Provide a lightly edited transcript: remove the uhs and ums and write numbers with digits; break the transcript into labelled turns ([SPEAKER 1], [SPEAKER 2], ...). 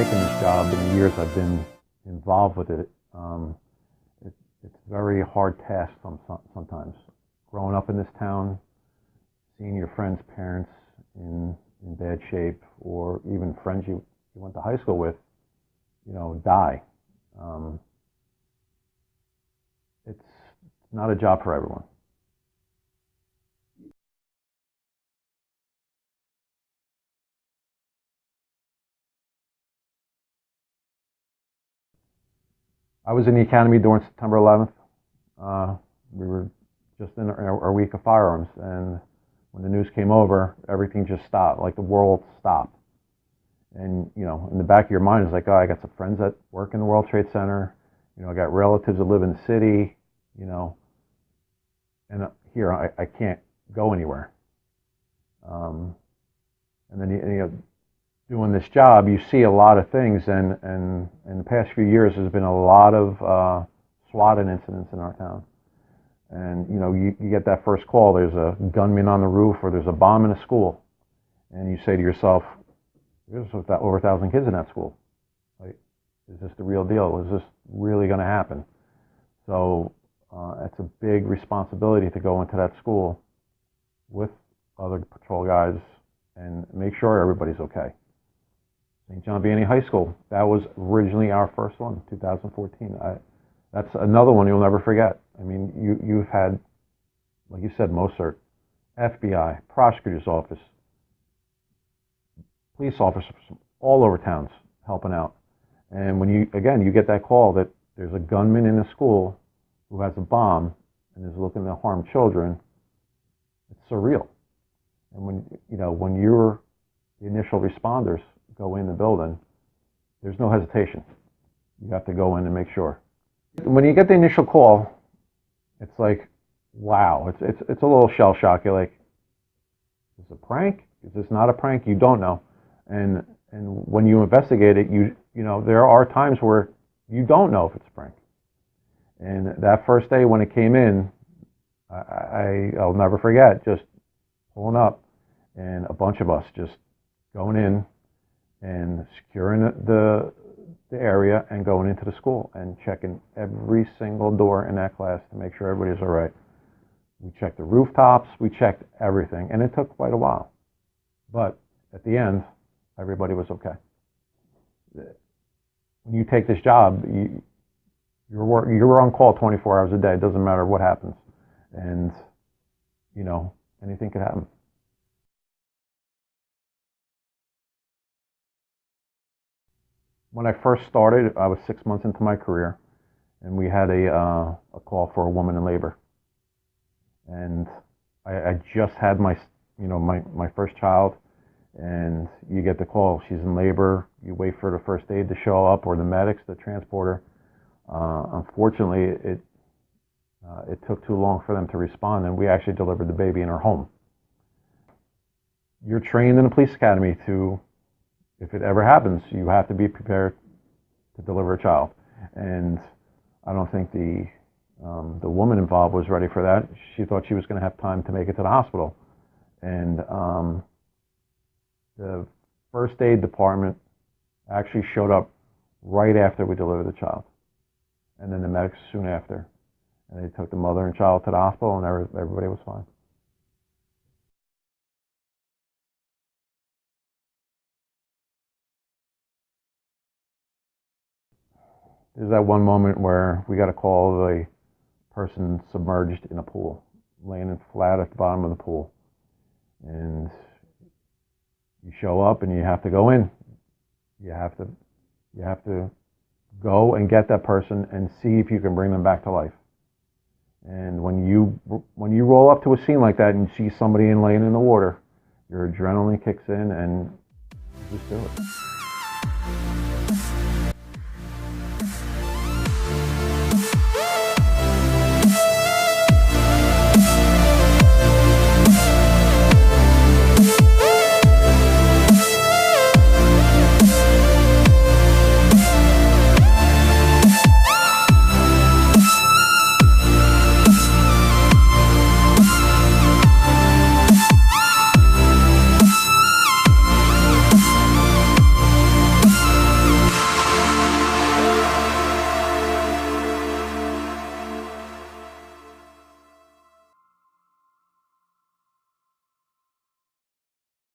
[SPEAKER 1] taken this job in the years I've been involved with it. It's a very hard task sometimes. Growing up in this town, seeing your friends' parents in bad shape, or even friends you went to high school with, die. It's not a job for everyone. I was in the academy during September 11th. We were just in our week of firearms, and when the news came over, everything just stopped, like the world stopped. And, in the back of your mind is like, oh, I got some friends that work in the World Trade Center. I got relatives that live in the city, and here I can't go anywhere. And then, doing this job, you see a lot of things, and in the past few years, there's been a lot of swatting incidents in our town. And, you get that first call, there's a gunman on the roof, or there's a bomb in a school. And you say to yourself, there's over 1,000 kids in that school. Like, is this the real deal? Is this really going to happen? So it's a big responsibility to go into that school with other patrol guys and make sure everybody's okay. St. John Vianney High School, that was originally our first one, 2014. That's another one you'll never forget. I mean, you've had, like you said, Mozart, FBI, prosecutor's office, police officers from all over towns helping out. And when you get that call that there's a gunman in the school who has a bomb and is looking to harm children, it's surreal. And when you're the initial responders go in the building, there's no hesitation. You have to go in and make sure. When you get the initial call, it's like, wow, it's a little shell shock. You're like, is this a prank? Is this not a prank? You don't know. And when you investigate it, there are times where you don't know if it's a prank. And that first day when it came in, I'll never forget just pulling up and a bunch of us just going in and securing the area and going into the school and checking every single door in that class to make sure everybody's all right. We checked the rooftops, we checked everything, and it took quite a while. But at the end, everybody was okay. When you take this job, you're on call 24 hours a day. It doesn't matter what happens. And, anything could happen. When I first started, I was 6 months into my career, and we had a call for a woman in labor. And I just had my first child, and you get the call, she's in labor. You wait for the first aid to show up, or the medics, the transporter. Unfortunately, it took too long for them to respond, and we actually delivered the baby in her home. You're trained in the police academy to, if it ever happens, you have to be prepared to deliver a child. And I don't think the woman involved was ready for that. She thought she was going to have time to make it to the hospital. And the first aid department actually showed up right after we delivered the child. And then the medics soon after. And they took the mother and child to the hospital, and everybody was fine. There's that one moment where we got a call of a person submerged in a pool, laying flat at the bottom of the pool. And you show up and you have to go in. You have to go and get that person and see if you can bring them back to life. And when you roll up to a scene like that and you see somebody laying in the water, your adrenaline kicks in and you just do it.